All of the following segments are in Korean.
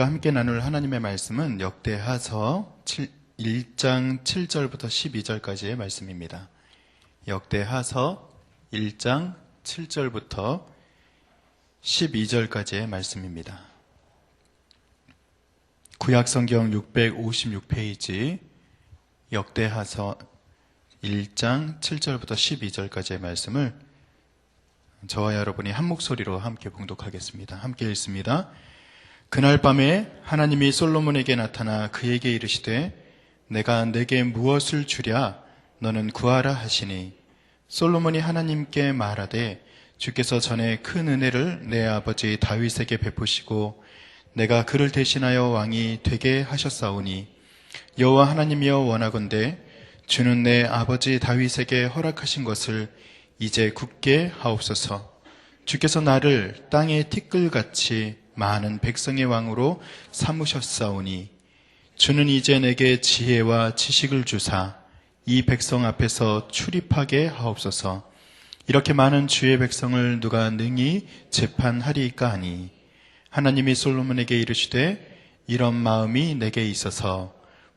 함께 나눌 하나님의 말씀은 역대하서 1장 7절부터 12절까지의 말씀입니다. 역대하서 1장 7절부터 12절까지의 말씀입니다. 구약성경 656페이지 역대하서 1장 7절부터 12절까지의 말씀을 저와 여러분이 한 목소리로 함께 봉독하겠습니다. 함께 읽습니다. 그날 밤에 하나님이 솔로몬에게 나타나 그에게 이르시되 내가 내게 무엇을 주랴 너는 구하라 하시니 솔로몬이 하나님께 말하되 주께서 전에 큰 은혜를 내 아버지 다윗에게 베푸시고 내가 그를 대신하여 왕이 되게 하셨사오니 여호와 하나님이여 원하건대 주는 내 아버지 다윗에게 허락하신 것을 이제 굳게 하옵소서. 주께서 나를 땅의 티끌같이 많은 백성의 왕으로 삼으셨사오니 주는 이제 내게 지혜와 지식을 주사 이 백성 앞에서 출입하게 하옵소서. 이렇게 많은 주의 백성을 누가 능히 재판하리이까 하니 하나님이 솔로몬에게 이르시되 이런 마음이 내게 있어서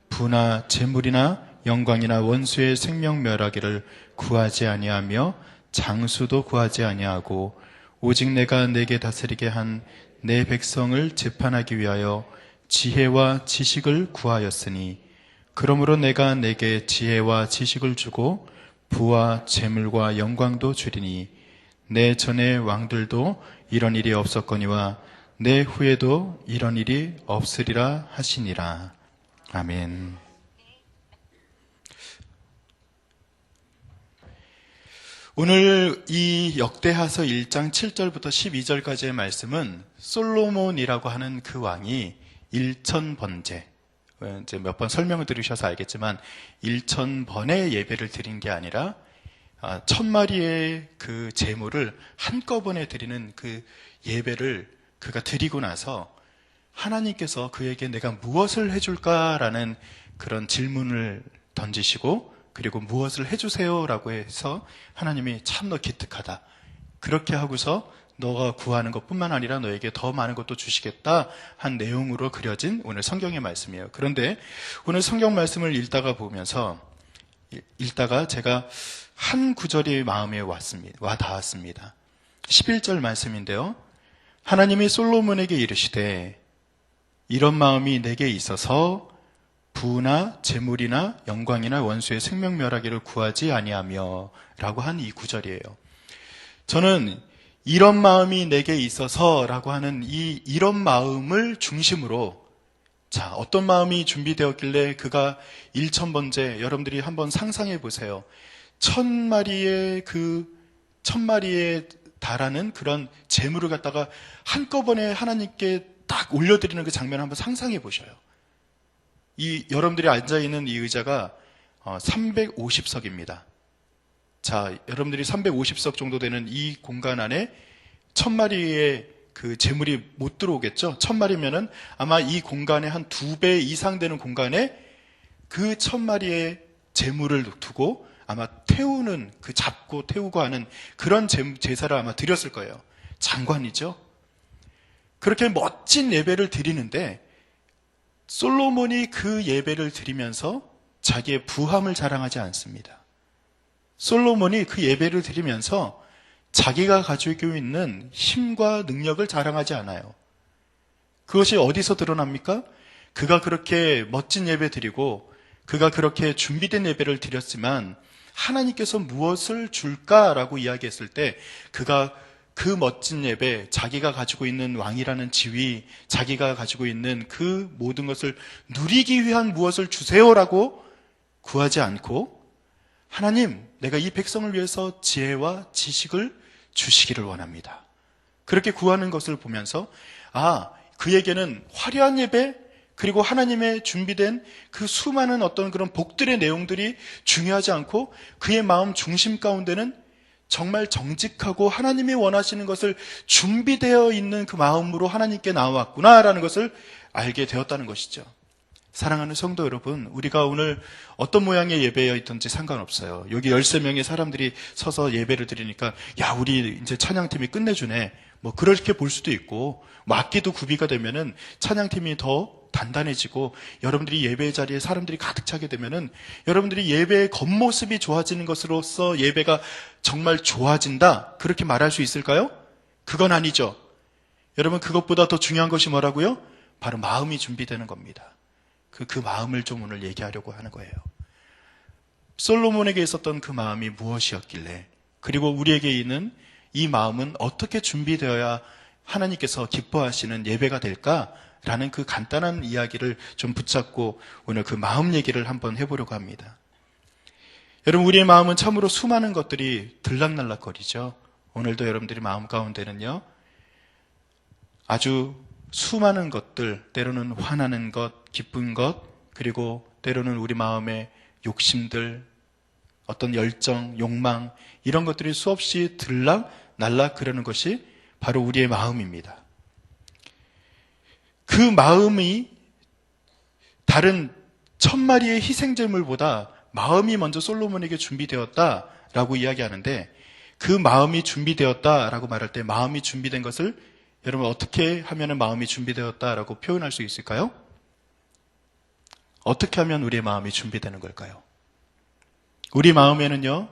부나 재물이나 영광이나 원수의 생명 멸하기를 구하지 아니하며 장수도 구하지 아니하고 오직 내가 내게 다스리게 한 내 백성을 재판하기 위하여 지혜와 지식을 구하였으니 그러므로 내가 내게 지혜와 지식을 주고 부와 재물과 영광도 주리니 내 전에 왕들도 이런 일이 없었거니와 내 후에도 이런 일이 없으리라 하시니라. 아멘. 오늘 이 역대하서 1장 7절부터 12절까지의 말씀은 솔로몬이라고 하는 그 왕이 일천번제, 이제 몇 번 설명을 들으셔서 알겠지만 1000번의 예배를 드린 게 아니라 1000마리의 그 제물을 한꺼번에 드리는 그 예배를 그가 드리고 나서 하나님께서 그에게 내가 무엇을 해줄까라는 그런 질문을 던지시고 그리고 무엇을 해주세요라고 해서 하나님이 참 너 기특하다. 그렇게 하고서 너가 구하는 것뿐만 아니라 너에게 더 많은 것도 주시겠다 한 내용으로 그려진 오늘 성경의 말씀이에요. 그런데 오늘 성경 말씀을 읽다가 제가 한 구절이 마음에 와 닿았습니다. 11절 말씀인데요. 하나님이 솔로몬에게 이르시되 이런 마음이 내게 있어서 부나 재물이나 영광이나 원수의 생명 멸하기를 구하지 아니하며 라고 한 이 구절이에요. 저는 이런 마음이 내게 있어서 라고 하는 이런 마음을 중심으로 자, 어떤 마음이 준비되었길래 그가 1000번째 여러분들이 한번 상상해 보세요. 1000마리의 달하는 그런 재물을 갖다가 한꺼번에 하나님께 딱 올려드리는 그 장면을 한번 상상해 보셔요. 여러분들이 앉아있는 이 의자가 350석입니다. 자, 여러분들이 350석 정도 되는 이 공간 안에 1000마리의 그 재물이 못 들어오겠죠? 1000마리면은 아마 이 공간에 한 2배 이상 되는 공간에 그 1000마리의 재물을 두고 아마 잡고 태우고 하는 그런 제사를 아마 드렸을 거예요. 장관이죠? 그렇게 멋진 예배를 드리는데 솔로몬이 그 예배를 드리면서 자기의 부함을 자랑하지 않습니다. 솔로몬이 그 예배를 드리면서 자기가 가지고 있는 힘과 능력을 자랑하지 않아요. 그것이 어디서 드러납니까? 그가 그렇게 멋진 예배 드리고 그가 그렇게 준비된 예배를 드렸지만 하나님께서 무엇을 줄까라고 이야기했을 때 그가 그 멋진 예배, 자기가 가지고 있는 왕이라는 지위, 자기가 가지고 있는 그 모든 것을 누리기 위한 무엇을 주세요라고 구하지 않고 하나님, 내가 이 백성을 위해서 지혜와 지식을 주시기를 원합니다. 그렇게 구하는 것을 보면서 그에게는 화려한 예배 그리고 하나님의 준비된 그 수많은 어떤 그런 복들의 내용들이 중요하지 않고 그의 마음 중심 가운데는 정말 정직하고 하나님이 원하시는 것을 준비되어 있는 그 마음으로 하나님께 나왔구나라는 것을 알게 되었다는 것이죠. 사랑하는 성도 여러분, 우리가 오늘 어떤 모양의 예배여 있든지 상관없어요. 여기 13명의 사람들이 서서 예배를 드리니까 우리 이제 찬양팀이 끝내주네. 뭐 그렇게 볼 수도 있고, 뭐 악기도 구비가 되면은 찬양팀이 더 단단해지고 여러분들이 예배 자리에 사람들이 가득 차게 되면은 여러분들이 예배의 겉모습이 좋아지는 것으로서 예배가 정말 좋아진다, 그렇게 말할 수 있을까요? 그건 아니죠. 여러분, 그것보다 더 중요한 것이 뭐라고요? 바로 마음이 준비되는 겁니다. 그 마음을 좀 오늘 얘기하려고 하는 거예요. 솔로몬에게 있었던 그 마음이 무엇이었길래, 그리고 우리에게 있는 이 마음은 어떻게 준비되어야 하나님께서 기뻐하시는 예배가 될까라는 그 간단한 이야기를 좀 붙잡고 오늘 그 마음 얘기를 한번 해보려고 합니다. 여러분, 우리의 마음은 참으로 수많은 것들이 들락날락거리죠. 오늘도 여러분들의 마음 가운데는요, 아주 수많은 것들, 때로는 화나는 것, 기쁜 것, 그리고 때로는 우리 마음의 욕심들, 어떤 열정, 욕망, 이런 것들이 수없이 들락날락 그러는 것이 바로 우리의 마음입니다. 그 마음이 다른 1000마리의 희생제물보다 마음이 먼저 솔로몬에게 준비되었다라고 이야기하는데, 그 마음이 준비되었다라고 말할 때 마음이 준비된 것을 여러분 어떻게 하면 마음이 준비되었다라고 표현할 수 있을까요? 어떻게 하면 우리의 마음이 준비되는 걸까요? 우리 마음에는요,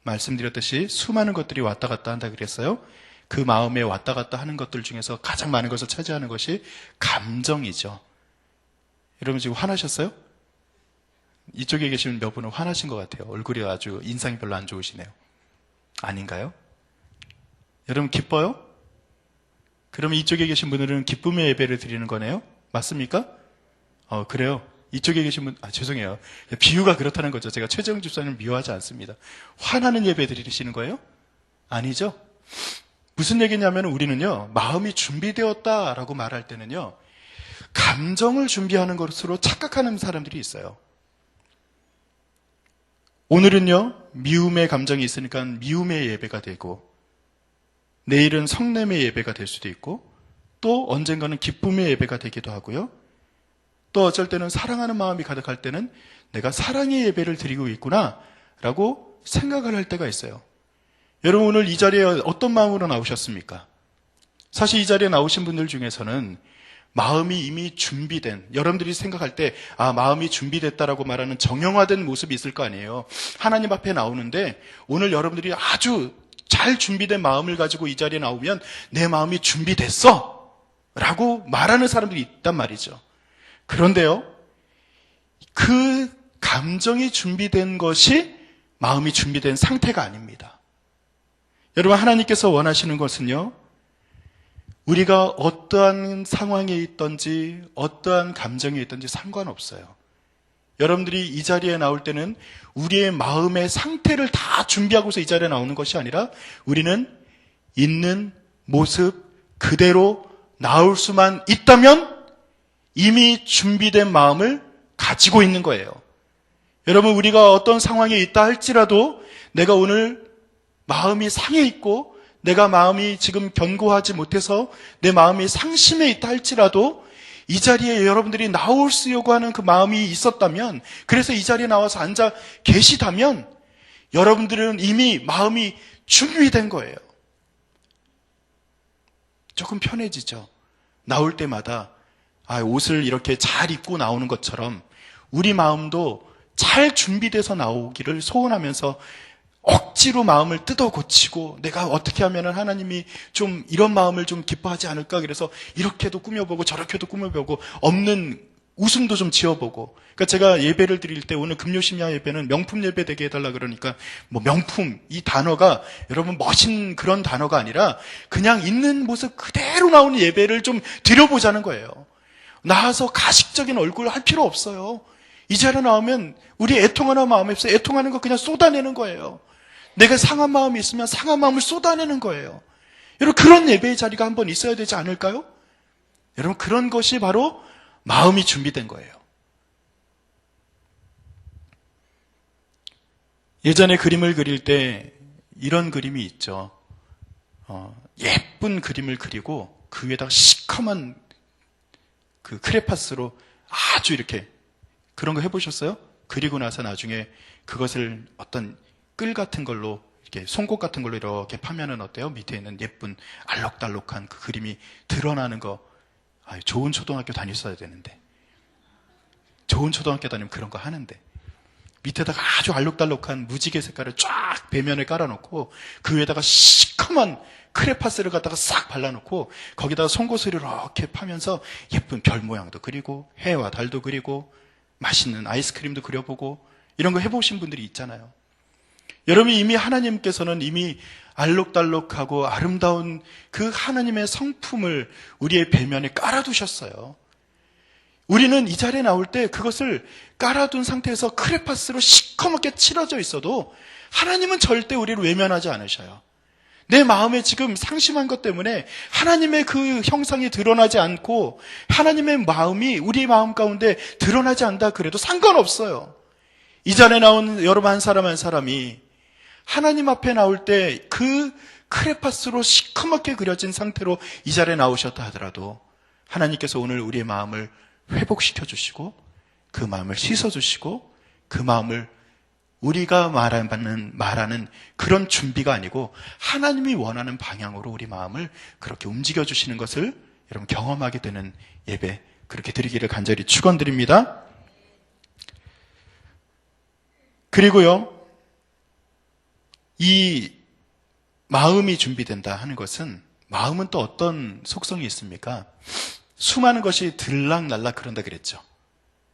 말씀드렸듯이 수많은 것들이 왔다 갔다 한다 그랬어요. 그 마음에 왔다 갔다 하는 것들 중에서 가장 많은 것을 차지하는 것이 감정이죠. 여러분 지금 화나셨어요? 이쪽에 계신 몇 분은 화나신 것 같아요. 얼굴이 아주 인상이 별로 안 좋으시네요. 아닌가요? 여러분 기뻐요? 그러면 이쪽에 계신 분들은 기쁨의 예배를 드리는 거네요? 맞습니까? 그래요. 이쪽에 계신 분, 죄송해요. 비유가 그렇다는 거죠. 제가 최재형 집사님을 미워하지 않습니다. 화나는 예배 드리시는 거예요? 아니죠? 무슨 얘기냐면 우리는요, 마음이 준비되었다라고 말할 때는요, 감정을 준비하는 것으로 착각하는 사람들이 있어요. 오늘은요, 미움의 감정이 있으니까 미움의 예배가 되고, 내일은 성냄의 예배가 될 수도 있고, 또 언젠가는 기쁨의 예배가 되기도 하고요. 또 어쩔 때는 사랑하는 마음이 가득할 때는 내가 사랑의 예배를 드리고 있구나 라고 생각을 할 때가 있어요. 여러분 오늘 이 자리에 어떤 마음으로 나오셨습니까? 사실 이 자리에 나오신 분들 중에서는 마음이 이미 준비된, 여러분들이 생각할 때 마음이 준비됐다라고 말하는 정형화된 모습이 있을 거 아니에요. 하나님 앞에 나오는데 오늘 여러분들이 아주 잘 준비된 마음을 가지고 이 자리에 나오면 내 마음이 준비됐어 라고 말하는 사람들이 있단 말이죠. 그런데요, 그 감정이 준비된 것이 마음이 준비된 상태가 아닙니다. 여러분, 하나님께서 원하시는 것은요, 우리가 어떠한 상황에 있든지 어떠한 감정에 있든지 상관없어요. 여러분들이 이 자리에 나올 때는 우리의 마음의 상태를 다 준비하고서 이 자리에 나오는 것이 아니라 우리는 있는 모습 그대로 나올 수만 있다면 이미 준비된 마음을 가지고 있는 거예요. 여러분, 우리가 어떤 상황에 있다 할지라도 내가 오늘 마음이 상해 있고 내가 마음이 지금 견고하지 못해서 내 마음이 상심해 있다 할지라도 이 자리에 여러분들이 나오시려고 하는 그 마음이 있었다면, 그래서 이 자리에 나와서 앉아 계시다면 여러분들은 이미 마음이 준비된 거예요. 조금 편해지죠. 나올 때마다 옷을 이렇게 잘 입고 나오는 것처럼 우리 마음도 잘 준비돼서 나오기를 소원하면서 억지로 마음을 뜯어 고치고 내가 어떻게 하면 하나님이 좀 이런 마음을 좀 기뻐하지 않을까, 그래서 이렇게도 꾸며보고 저렇게도 꾸며보고 없는 웃음도 좀 지어보고. 그러니까 제가 예배를 드릴 때 오늘 금요심야 예배는 명품 예배 되게 해달라 그러니까 뭐 명품 이 단어가 여러분 멋진 그런 단어가 아니라 그냥 있는 모습 그대로 나오는 예배를 좀 드려보자는 거예요. 나와서 가식적인 얼굴 할 필요 없어요. 이 자리에 나오면 우리 애통하는 마음이 없어요. 애통하는 거 그냥 쏟아내는 거예요. 내가 상한 마음이 있으면 상한 마음을 쏟아내는 거예요. 여러분 그런 예배의 자리가 한번 있어야 되지 않을까요? 여러분 그런 것이 바로 마음이 준비된 거예요. 예전에 그림을 그릴 때 이런 그림이 있죠. 예쁜 그림을 그리고 그 위에다가 시커먼 그 크레파스로 아주 이렇게 그런 거 해보셨어요? 그리고 나서 나중에 그것을 어떤 끌 같은 걸로 이렇게 송곳 같은 걸로 이렇게 파면은 어때요? 밑에 있는 예쁜 알록달록한 그 그림이 드러나는 거. 좋은 초등학교 다녔어야 되는데. 좋은 초등학교 다니면 그런 거 하는데. 밑에다가 아주 알록달록한 무지개 색깔을 쫙 배면에 깔아놓고 그 위에다가 시커먼 크레파스를 갖다가 싹 발라놓고 거기다가 송곳을 이렇게 파면서 예쁜 별 모양도 그리고 해와 달도 그리고 맛있는 아이스크림도 그려보고 이런 거 해보신 분들이 있잖아요. 여러분, 이미 하나님께서는 이미 알록달록하고 아름다운 그 하나님의 성품을 우리의 배면에 깔아두셨어요. 우리는 이 자리에 나올 때 그것을 깔아둔 상태에서 크레파스로 시커멓게 칠해져 있어도 하나님은 절대 우리를 외면하지 않으셔요. 내 마음에 지금 상심한 것 때문에 하나님의 그 형상이 드러나지 않고 하나님의 마음이 우리 마음 가운데 드러나지 않다 그래도 상관없어요. 이 자리에 나온 여러분 한 사람 한 사람이 하나님 앞에 나올 때 그 크레파스로 시커멓게 그려진 상태로 이 자리에 나오셨다 하더라도 하나님께서 오늘 우리의 마음을 회복시켜 주시고 그 마음을 씻어 주시고 그 마음을 우리가 말하는 그런 준비가 아니고 하나님이 원하는 방향으로 우리 마음을 그렇게 움직여 주시는 것을 여러분 경험하게 되는 예배 그렇게 드리기를 간절히 축원드립니다. 그리고요, 이 마음이 준비된다 하는 것은 마음은 또 어떤 속성이 있습니까? 수많은 것이 들락날락 그런다 그랬죠.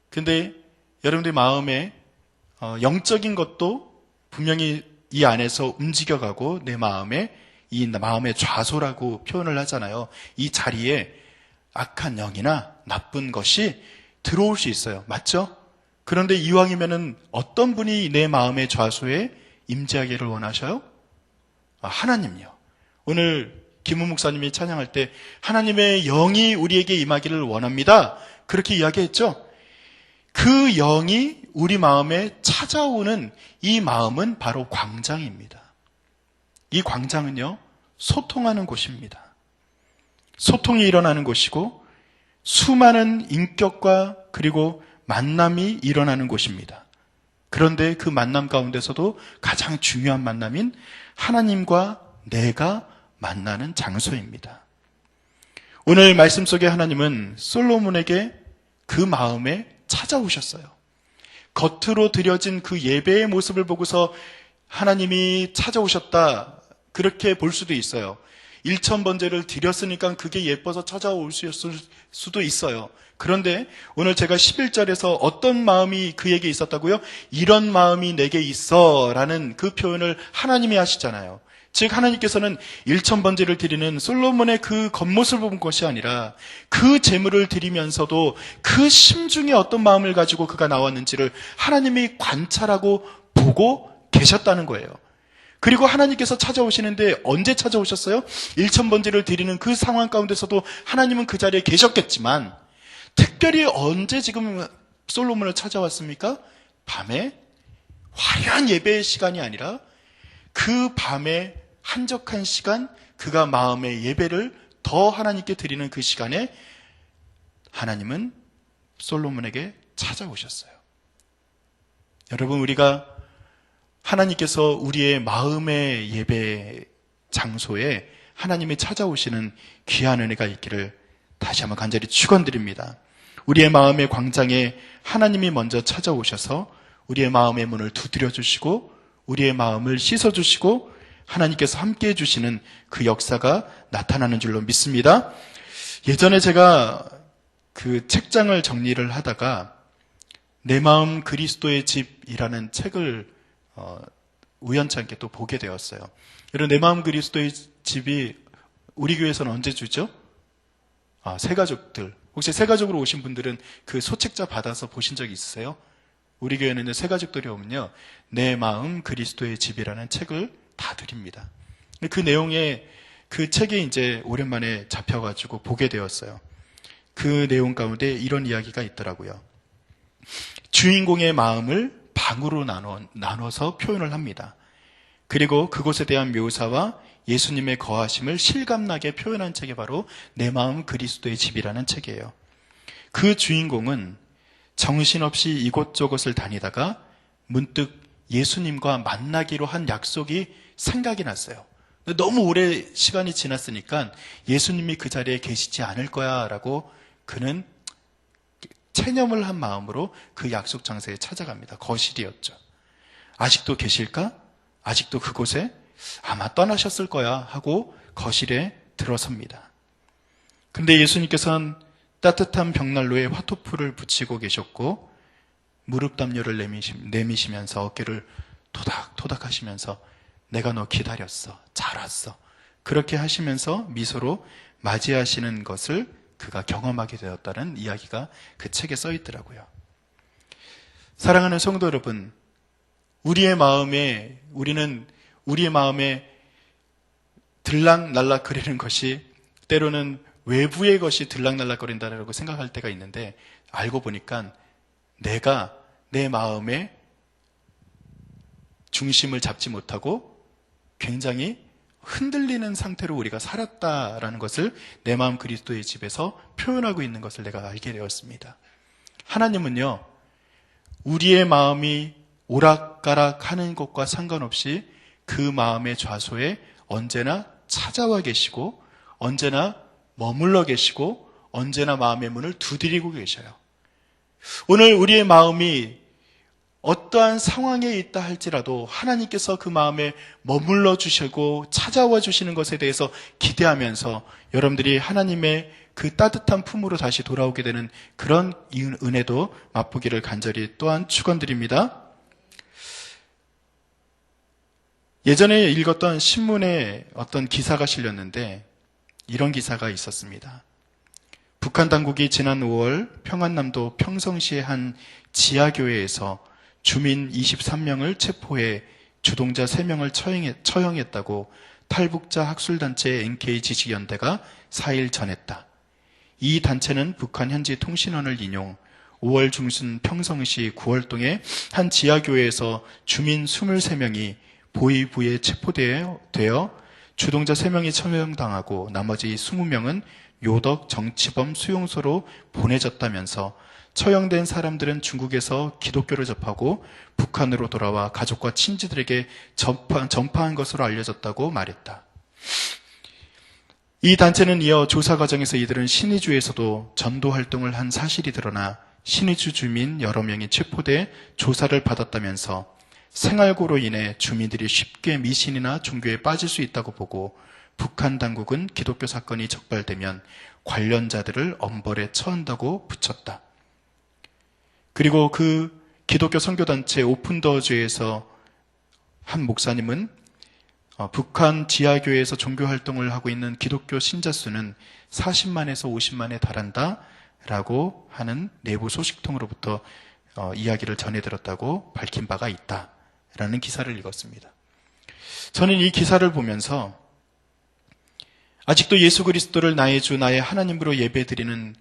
근데 여러분들 마음에 영적인 것도 분명히 이 안에서 움직여가고 내 마음에 이 마음의 좌소라고 표현을 하잖아요. 이 자리에 악한 영이나 나쁜 것이 들어올 수 있어요. 맞죠? 그런데 이왕이면은 어떤 분이 내 마음의 좌소에 임재하기를 원하셔요? 하나님요. 오늘 김우 목사님이 찬양할 때 하나님의 영이 우리에게 임하기를 원합니다. 그렇게 이야기했죠? 그 영이 우리 마음에 찾아오는 이 마음은 바로 광장입니다. 이 광장은요, 소통하는 곳입니다. 소통이 일어나는 곳이고 수많은 인격과 그리고 만남이 일어나는 곳입니다. 그런데 그 만남 가운데서도 가장 중요한 만남인 하나님과 내가 만나는 장소입니다. 오늘 말씀 속에 하나님은 솔로몬에게 그 마음에 찾아오셨어요. 겉으로 드려진 그 예배의 모습을 보고서 하나님이 찾아오셨다 그렇게 볼 수도 있어요. 1000번제를 드렸으니까 그게 예뻐서 찾아올 수도 있어요. 그런데 오늘 제가 11절에서 어떤 마음이 그에게 있었다고요? 이런 마음이 내게 있어 라는 그 표현을 하나님이 하시잖아요. 즉 하나님께서는 1000번제를 드리는 솔로몬의 그 겉모습을 본 것이 아니라 그 제물을 드리면서도 그 심중에 어떤 마음을 가지고 그가 나왔는지를 하나님이 관찰하고 보고 계셨다는 거예요. 그리고 하나님께서 찾아오시는데 언제 찾아오셨어요? 1000번제를 드리는 그 상황 가운데서도 하나님은 그 자리에 계셨겠지만 특별히 언제 지금 솔로몬을 찾아왔습니까? 밤에 화려한 예배의 시간이 아니라 그 밤에 한적한 시간, 그가 마음의 예배를 더 하나님께 드리는 그 시간에 하나님은 솔로몬에게 찾아오셨어요. 여러분, 우리가 하나님께서 우리의 마음의 예배 장소에 하나님이 찾아오시는 귀한 은혜가 있기를 다시 한번 간절히 축원드립니다. 우리의 마음의 광장에 하나님이 먼저 찾아오셔서 우리의 마음의 문을 두드려 주시고 우리의 마음을 씻어 주시고 하나님께서 함께해 주시는 그 역사가 나타나는 줄로 믿습니다. 예전에 제가 그 책장을 정리를 하다가 내 마음 그리스도의 집이라는 책을 우연찮게 또 보게 되었어요. 여러분, 내 마음 그리스도의 집이 우리 교회에서는 언제 주죠? 새가족들. 혹시 새가족으로 오신 분들은 그 소책자 받아서 보신 적 있으세요? 우리 교회는 새가족들이 오면요, 내 마음 그리스도의 집이라는 책을 다 드립니다. 그 내용에 그 책이 이제 오랜만에 잡혀가지고 보게 되었어요. 그 내용 가운데 이런 이야기가 있더라고요. 주인공의 마음을 방으로 나눠서 표현을 합니다. 그리고 그곳에 대한 묘사와 예수님의 거하심을 실감나게 표현한 책이 바로 내 마음 그리스도의 집이라는 책이에요. 그 주인공은 정신없이 이곳저곳을 다니다가 문득 예수님과 만나기로 한 약속이 생각이 났어요. 너무 오래 시간이 지났으니까 예수님이 그 자리에 계시지 않을 거야 라고 그는 체념을 한 마음으로 그 약속 장소에 찾아갑니다. 거실이었죠. 아직도 계실까? 아직도 그곳에? 아마 떠나셨을 거야 하고 거실에 들어섭니다. 근데 예수님께서는 따뜻한 벽난로에 화토풀을 붙이고 계셨고 무릎 담요를 내미시면서 어깨를 토닥토닥 하시면서 내가 너 기다렸어. 잘 왔어. 그렇게 하시면서 미소로 맞이하시는 것을 그가 경험하게 되었다는 이야기가 그 책에 써 있더라고요. 사랑하는 성도 여러분, 우리는 우리의 마음에 들락날락거리는 것이 때로는 외부의 것이 들락날락거린다라고 생각할 때가 있는데 알고 보니까 내가 내 마음의 중심을 잡지 못하고 굉장히 흔들리는 상태로 우리가 살았다라는 것을 내 마음 그리스도의 집에서 표현하고 있는 것을 내가 알게 되었습니다. 하나님은요, 우리의 마음이 오락가락하는 것과 상관없이 그 마음의 좌소에 언제나 찾아와 계시고 언제나 머물러 계시고 언제나 마음의 문을 두드리고 계셔요. 오늘 우리의 마음이 어떠한 상황에 있다 할지라도 하나님께서 그 마음에 머물러 주시고 찾아와 주시는 것에 대해서 기대하면서 여러분들이 하나님의 그 따뜻한 품으로 다시 돌아오게 되는 그런 은혜도 맛보기를 간절히 또한 축원드립니다. 예전에 읽었던 신문에 어떤 기사가 실렸는데 이런 기사가 있었습니다. 북한 당국이 지난 5월 평안남도 평성시의 한 지하교회에서 주민 23명을 체포해 주동자 3명을 처형했다고 탈북자 학술단체 NK지식연대가 4일 전했다. 이 단체는 북한 현지 통신원을 인용 5월 중순 평성시 구월동의 한 지하교회에서 주민 23명이 보위부에 체포되어 주동자 3명이 처형당하고 나머지 20명은 요덕 정치범 수용소로 보내졌다면서 처형된 사람들은 중국에서 기독교를 접하고 북한으로 돌아와 가족과 친지들에게 전파한 것으로 알려졌다고 말했다. 이 단체는 이어 조사 과정에서 이들은 신의주에서도 전도 활동을 한 사실이 드러나 신의주 주민 여러 명이 체포돼 조사를 받았다면서 생활고로 인해 주민들이 쉽게 미신이나 종교에 빠질 수 있다고 보고 북한 당국은 기독교 사건이 적발되면 관련자들을 엄벌에 처한다고 붙였다. 그리고 그 기독교 선교단체 오픈더즈에서 한 목사님은 북한 지하교회에서 종교활동을 하고 있는 기독교 신자 수는 40만에서 50만에 달한다 라고 하는 내부 소식통으로부터 이야기를 전해들었다고 밝힌 바가 있다 라는 기사를 읽었습니다. 저는 이 기사를 보면서 아직도 예수 그리스도를 나의 주 나의 하나님으로 예배드리는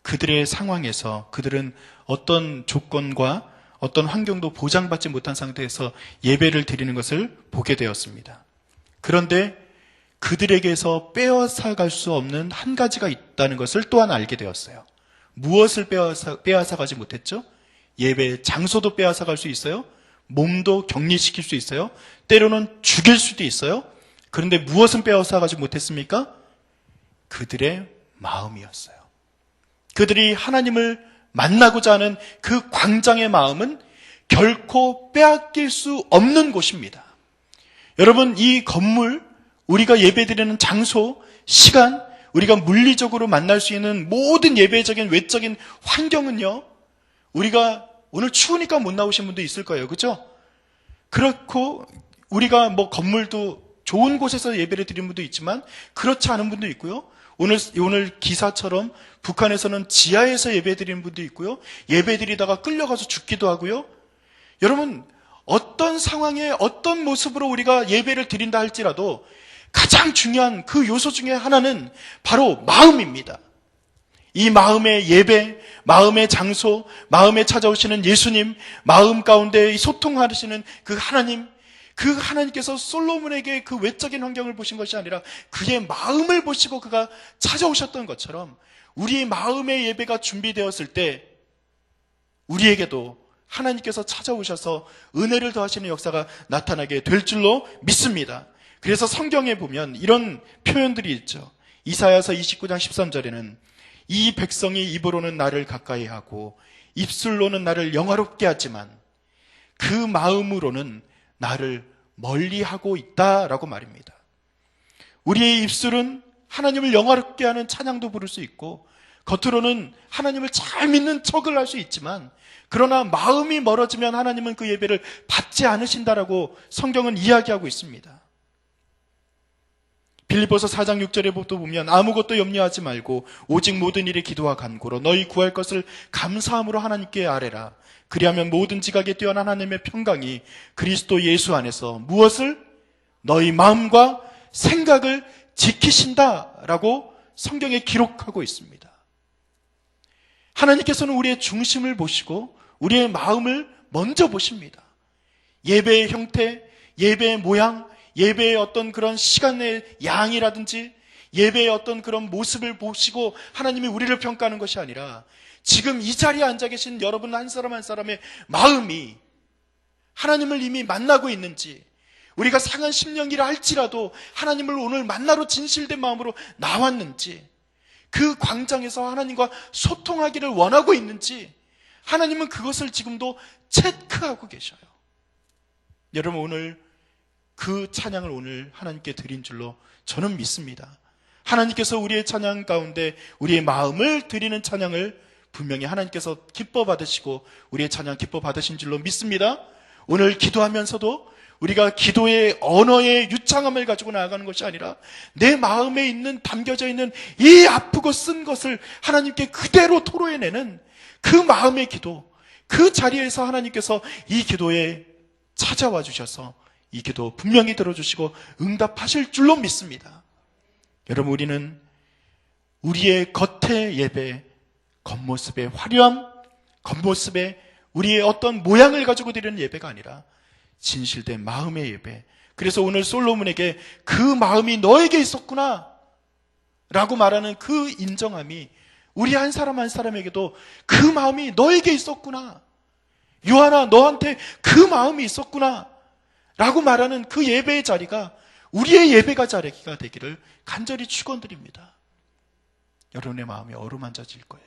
그들의 상황에서 그들은 어떤 조건과 어떤 환경도 보장받지 못한 상태에서 예배를 드리는 것을 보게 되었습니다. 그런데 그들에게서 빼앗아갈 수 없는 한 가지가 있다는 것을 또한 알게 되었어요. 무엇을 빼앗아가지 못했죠? 예배 장소도 빼앗아갈 수 있어요. 몸도 격리시킬 수 있어요. 때로는 죽일 수도 있어요. 그런데 무엇은 빼앗아가지 못했습니까? 그들의 마음이었어요. 그들이 하나님을 만나고자 하는 그 광장의 마음은 결코 빼앗길 수 없는 곳입니다. 여러분, 이 건물, 우리가 예배드리는 장소, 시간, 우리가 물리적으로 만날 수 있는 모든 예배적인 외적인 환경은요, 우리가 오늘 추우니까 못 나오신 분도 있을 거예요. 그죠? 그렇고 우리가 뭐 건물도 좋은 곳에서 예배를 드리는 분도 있지만 그렇지 않은 분도 있고요. 오늘 기사처럼 북한에서는 지하에서 예배 드리는 분도 있고요. 예배 드리다가 끌려가서 죽기도 하고요. 여러분, 어떤 상황에 어떤 모습으로 우리가 예배를 드린다 할지라도 가장 중요한 그 요소 중에 하나는 바로 마음입니다. 이 마음의 예배, 마음의 장소, 마음에 찾아오시는 예수님, 마음 가운데 소통하시는 그 하나님, 그 하나님께서 솔로몬에게 그 외적인 환경을 보신 것이 아니라 그의 마음을 보시고 그가 찾아오셨던 것처럼 우리의 마음의 예배가 준비되었을 때 우리에게도 하나님께서 찾아오셔서 은혜를 더하시는 역사가 나타나게 될 줄로 믿습니다. 그래서 성경에 보면 이런 표현들이 있죠. 이사야서 29장 13절에는 이 백성이 입으로는 나를 가까이 하고 입술로는 나를 영화롭게 하지만 그 마음으로는 나를 멀리하고 있다라고 말입니다. 우리의 입술은 하나님을 영화롭게 하는 찬양도 부를 수 있고 겉으로는 하나님을 잘 믿는 척을 할 수 있지만 그러나 마음이 멀어지면 하나님은 그 예배를 받지 않으신다라고 성경은 이야기하고 있습니다. 빌립보서 4장 6절에 보면 아무것도 염려하지 말고 오직 모든 일에 기도와 간구로 너희 구할 것을 감사함으로 하나님께 아뢰라. 그리하면 모든 지각에 뛰어난 하나님의 평강이 그리스도 예수 안에서 무엇을? 너희 마음과 생각을 지키신다라고 성경에 기록하고 있습니다. 하나님께서는 우리의 중심을 보시고 우리의 마음을 먼저 보십니다. 예배의 형태, 예배의 모양, 예배의 어떤 그런 시간의 양이라든지 예배의 어떤 그런 모습을 보시고 하나님이 우리를 평가하는 것이 아니라 지금 이 자리에 앉아 계신 여러분 한 사람 한 사람의 마음이 하나님을 이미 만나고 있는지, 우리가 상한 심령이라 할지라도 하나님을 오늘 만나러 진실된 마음으로 나왔는지, 그 광장에서 하나님과 소통하기를 원하고 있는지 하나님은 그것을 지금도 체크하고 계셔요. 여러분, 오늘 그 찬양을 오늘 하나님께 드린 줄로 저는 믿습니다. 하나님께서 우리의 찬양 가운데 우리의 마음을 드리는 찬양을 분명히 하나님께서 기뻐 받으시고 우리의 찬양 기뻐 받으신 줄로 믿습니다. 오늘 기도하면서도 우리가 기도의 언어의 유창함을 가지고 나아가는 것이 아니라 내 마음에 있는 담겨져 있는 이 아프고 쓴 것을 하나님께 그대로 토로해내는 그 마음의 기도, 그 자리에서 하나님께서 이 기도에 찾아와 주셔서 이 기도 분명히 들어주시고 응답하실 줄로 믿습니다. 여러분, 우리는 우리의 겉의 예배, 겉모습의 화려함, 겉모습의 우리의 어떤 모양을 가지고 드리는 예배가 아니라 진실된 마음의 예배. 그래서 오늘 솔로몬에게 그 마음이 너에게 있었구나 라고 말하는 그 인정함이 우리 한 사람 한 사람에게도 그 마음이 너에게 있었구나, 요한아 너한테 그 마음이 있었구나 라고 말하는 그 예배의 자리가 우리의 예배가 자리가 되기를 간절히 축원드립니다. 여러분의 마음이 어루만져질 거예요.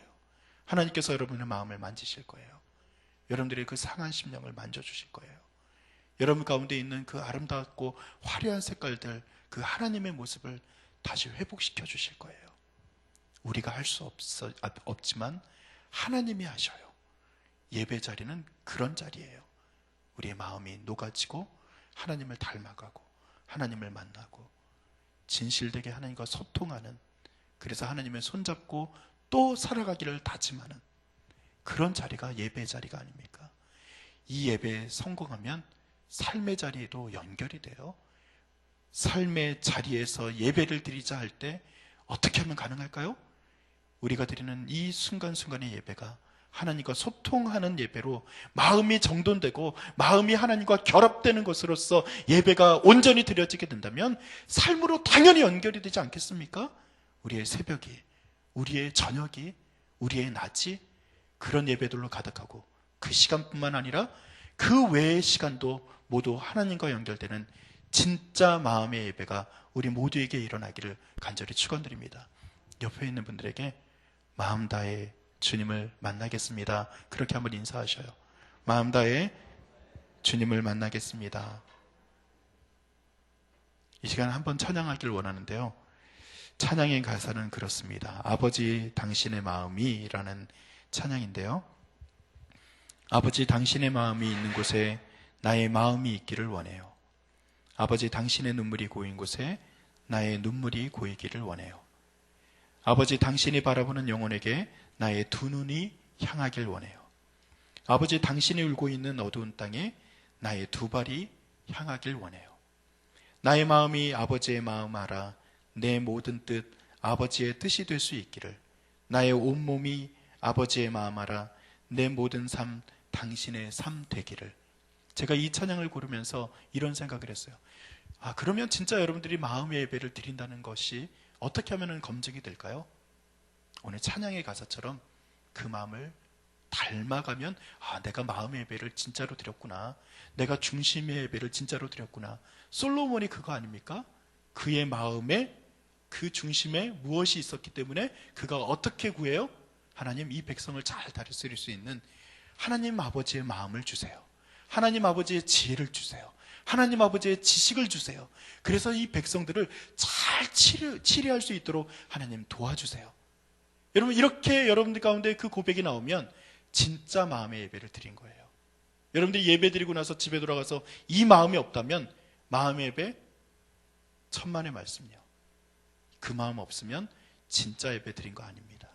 하나님께서 여러분의 마음을 만지실 거예요. 여러분들의 그 상한 심령을 만져주실 거예요. 여러분 가운데 있는 그 아름답고 화려한 색깔들, 그 하나님의 모습을 다시 회복시켜 주실 거예요. 우리가 할 수 없지만 하나님이 하셔요. 예배 자리는 그런 자리예요. 우리의 마음이 녹아지고 하나님을 닮아가고 하나님을 만나고 진실되게 하나님과 소통하는, 그래서 하나님의 손잡고 또 살아가기를 다짐하는 그런 자리가 예배의 자리가 아닙니까? 이 예배에 성공하면 삶의 자리에도 연결이 돼요. 삶의 자리에서 예배를 드리자 할 때 어떻게 하면 가능할까요? 우리가 드리는 이 순간순간의 예배가 하나님과 소통하는 예배로 마음이 정돈되고 마음이 하나님과 결합되는 것으로서 예배가 온전히 드려지게 된다면 삶으로 당연히 연결이 되지 않겠습니까? 우리의 새벽이, 우리의 저녁이, 우리의 낮이 그런 예배들로 가득하고 그 시간뿐만 아니라 그 외의 시간도 모두 하나님과 연결되는 진짜 마음의 예배가 우리 모두에게 일어나기를 간절히 축원드립니다. 옆에 있는 분들에게 마음 다해 주님을 만나겠습니다, 그렇게 한번 인사하셔요. 마음 다해 주님을 만나겠습니다. 이 시간 한번 찬양하길 원하는데요. 찬양의 가사는 그렇습니다. 아버지 당신의 마음이 라는 찬양인데요. 아버지 당신의 마음이 있는 곳에 나의 마음이 있기를 원해요. 아버지 당신의 눈물이 고인 곳에 나의 눈물이 고이기를 원해요. 아버지 당신이 바라보는 영혼에게 나의 두 눈이 향하길 원해요. 아버지 당신이 울고 있는 어두운 땅에 나의 두 발이 향하길 원해요. 나의 마음이 아버지의 마음 알아 내 모든 뜻 아버지의 뜻이 될 수 있기를, 나의 온몸이 아버지의 마음 알아 내 모든 삶 당신의 삶 되기를. 제가 이 찬양을 고르면서 이런 생각을 했어요. 그러면 진짜 여러분들이 마음의 예배를 드린다는 것이 어떻게 하면 검증이 될까요? 오늘 찬양의 가사처럼 그 마음을 닮아가면 내가 마음의 예배를 진짜로 드렸구나. 내가 중심의 예배를 진짜로 드렸구나. 솔로몬이 그거 아닙니까? 그의 마음에 그 중심에 무엇이 있었기 때문에 그가 어떻게 구해요? 하나님, 이 백성을 잘 다스릴 수 있는 하나님 아버지의 마음을 주세요. 하나님 아버지의 지혜를 주세요. 하나님 아버지의 지식을 주세요. 그래서 이 백성들을 잘 치리할 수 있도록 하나님 도와주세요. 여러분, 이렇게 여러분들 가운데 그 고백이 나오면 진짜 마음의 예배를 드린 거예요. 여러분들이 예배 드리고 나서 집에 돌아가서 이 마음이 없다면 마음의 예배 천만의 말씀이요. 그 마음 없으면 진짜 예배 드린 거 아닙니다.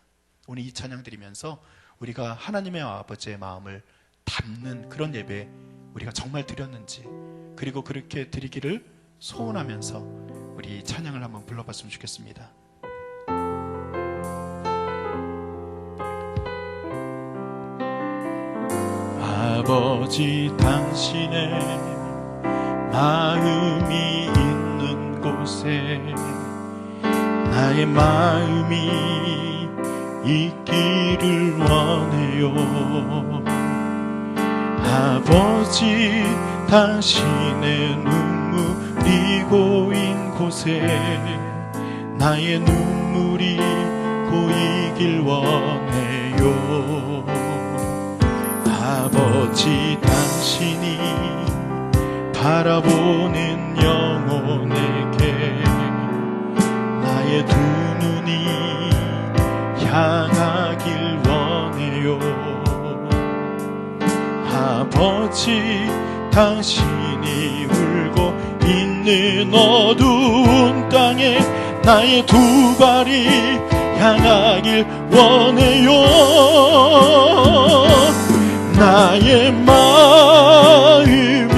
오늘 이 찬양 드리면서 우리가 하나님의 아버지의 마음을 담는 그런 예배 우리가 정말 드렸는지, 그리고 그렇게 드리기를 소원하면서 우리 찬양을 한번 불러봤으면 좋겠습니다. 아버지, 당신의 마음이 있는 곳에 나의 마음이 있기를 원해요. 아버지, 당신의 눈물이 고인 곳에 나의 눈물이 고이길 원해요. 아버지, 당신이 바라보는 영혼에게 나의 두 눈이 향하길 원해요. 아버지, 당신이 울고 있는 어두운 땅에 나의 두 발이 향하길 원해요. 나의 마음이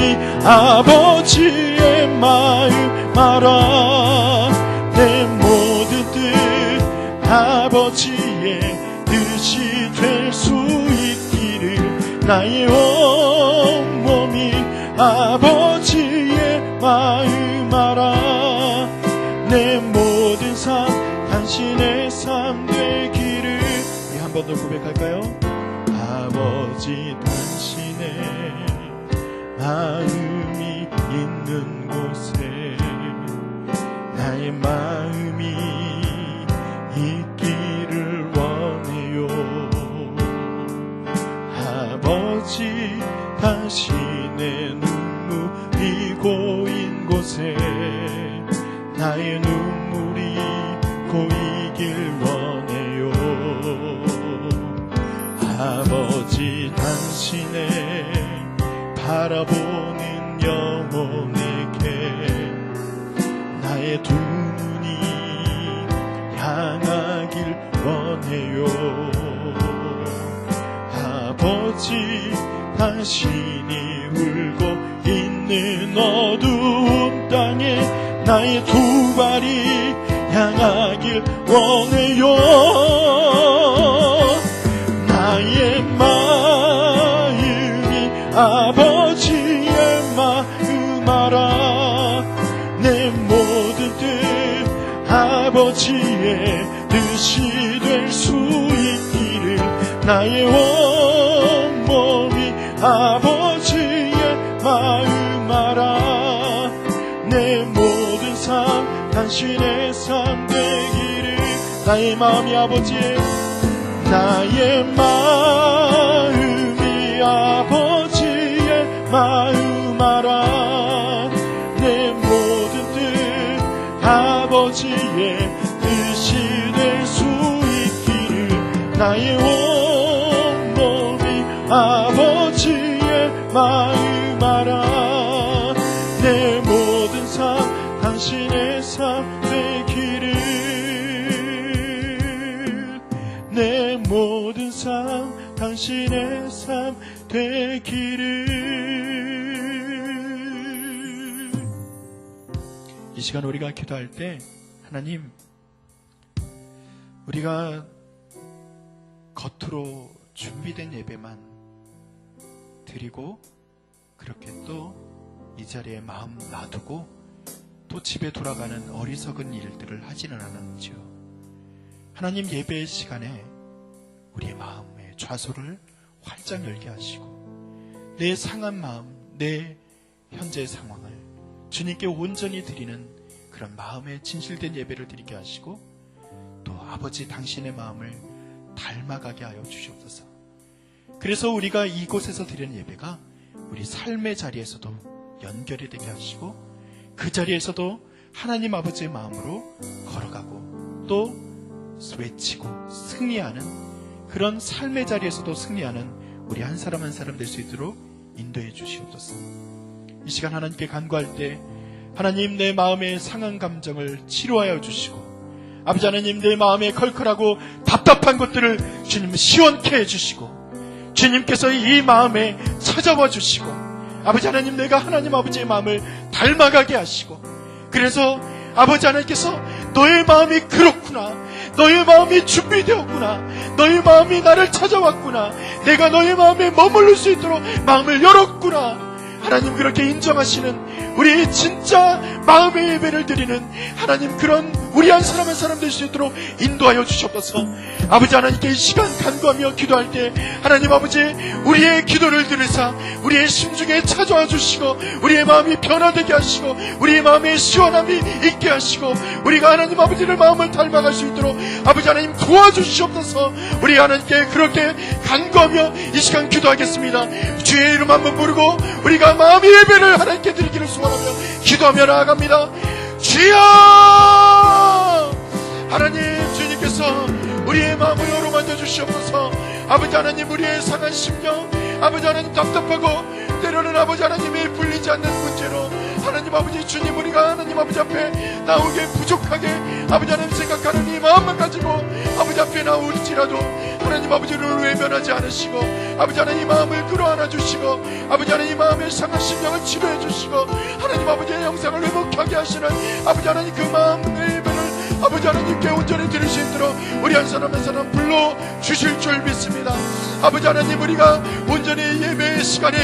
아버지의 마음 알아. 내 모든 뜻 아버지의 뜻이 될 수 있기를 나의 온몸이 아버지의 마음 알아. 내 모든 삶 당신의 삶 되기를. 우리 한 번 더 고백할까요? 아버지, 당신의 마음이 있는 곳에 나의 마음이 있기를 원해요. 아버지, 당신의 눈물이 고인 곳에 나의 눈물이 고이길 원해요. 아버지, 당신의 바라보는 영혼에게 나의 두 눈이 향하길 원해요. 아버지, 당신이 울고 있는 어두운 땅에 나의 두 발이 향하길 원해요. 나의 마음이 아버지의 마음 알아. 내 모든 뜻 아버지의 뜻이 될 수 있기를 나의 온몸이 아버지의 마음 알아. 내 모든 삶 당신의 삶 되기를. 나의 마음이 아버지의, 나의 마음이 아버지의 마음 알아. 내 모든 뜻 아버지의 뜻이 될 수 있기를 나의 온몸이 아버지의 마음 알아. 내 모든 삶 당신의 삶 되기를. 내 모든 삶 당신의 삶 되기를. 이 시간 우리가 기도할 때 하나님, 우리가 겉으로 준비된 예배만 드리고 그렇게 또 이 자리에 마음 놔두고 또 집에 돌아가는 어리석은 일들을 하지는 않았지요. 하나님, 예배의 시간에 우리의 마음의 좌소를 활짝 열게 하시고 내 상한 마음, 내 현재 상황을 주님께 온전히 드리는 그런 마음의 진실된 예배를 드리게 하시고 또 아버지 당신의 마음을 닮아가게 하여 주시옵소서. 그래서 우리가 이곳에서 드리는 예배가 우리 삶의 자리에서도 연결이 되게 하시고 그 자리에서도 하나님 아버지의 마음으로 걸어가고 또 외치고 승리하는 그런 삶의 자리에서도 승리하는 우리 한 사람 한 사람 될 수 있도록 인도해 주시옵소서. 이 시간 하나님께 간구할 때 하나님 내 마음의 상한 감정을 치료하여 주시고 아버지 하나님 내 마음에 컬컬하고 답답한 것들을 주님 시원케 해주시고 주님께서 이 마음에 찾아와 주시고 아버지 하나님 내가 하나님 아버지의 마음을 닮아가게 하시고 그래서 아버지 하나님께서 너의 마음이 그렇구나, 너의 마음이 준비되었구나, 너의 마음이 나를 찾아왔구나, 내가 너의 마음에 머무를 수 있도록 마음을 열었구나, 하나님 그렇게 인정하시는 우리 진짜 마음의 예배를 드리는 하나님 그런 우리 한 사람 한 사람 될 수 있도록 인도하여 주시옵소서. 아버지 하나님께 이 시간 간구하며 기도할 때 하나님 아버지 우리의 기도를 들으사 우리의 심중에 찾아와 주시고 우리의 마음이 변화되게 하시고 우리의 마음에 시원함이 있게 하시고 우리가 하나님 아버지를 마음을 닮아갈 수 있도록 아버지 하나님 도와주시옵소서. 우리 하나님께 그렇게 간구하며 이 시간 기도하겠습니다. 주의 이름 한번 부르고 우리가 마음의 예배를 하나님께 드리기를 소원하며 기도하며 나아갑니다. 주여! 하나님 주님께서 우리의 마음을 어루만져 주시옵소서. 아버지 하나님 우리의 상한 심령 아버지 하나님 답답하고 때로는 아버지 하나님이 풀리지 않는 문제로 하나님 아버지 주님 우리가 하나님 아버지 앞에 나오게 부족하게 아버지 하나님 생각하는 이 마음만 가지고 아버지 앞에 나올지라도 하나님 아버지를 외면하지 않으시고 아버지 하나님 이 마음을 끌어안아 주시고 아버지 하나님 이 마음의 상한 심령을 치료해 주시고 하나님 아버지의 영상을 회복하게 하시는 아버지 하나님 그 마음의 예배를 아버지 하나님께 온전히 드릴 수 있도록 우리 한 사람 한 사람 불러주실 줄 믿습니다. 아버지 하나님 우리가 온전히 예배의 시간에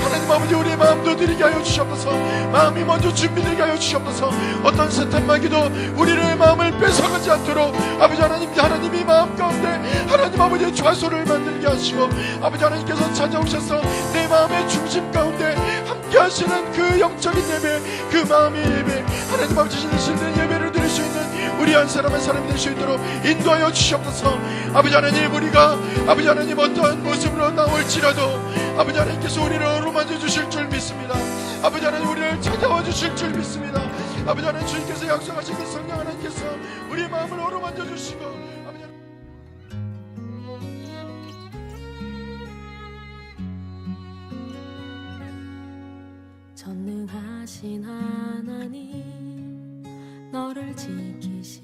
하나님 아버지 우리의 마음도 드리게 하여 주시옵소서. 마음이 먼저 준비되게 하여 주시옵소서. 어떤 사탄마귀도 우리의 마음을 뺏어가지 않도록 아버지 하나님이 마음 가운데 하나님 아버지의 좌소를 만들게 하시고 아버지 하나님께서 찾아오셔서 내 마음의 중심 가운데 함께 하시는 그 영적인 예배 그 마음의 예배 하나님 아버지 신실된 예배를 드릴 수 있는 우리 한 사람 한 사람이 될 수 있도록 인도하여 주시옵소서. 아버지 하나님 우리가 아버지 하나님 어떠한 모습으로 나올지라도 아버지 하나님께서 우리를 어루만져 주실 줄 믿습니다. 아버지 하나님 우리를 찾아와 주실 줄 믿습니다. 아버지 하나님 주님께서 약속하신 그 성령 하나님께서 우리의 마음을 어루만져 주시고 아버지 전능하신 하나님 너를 지키시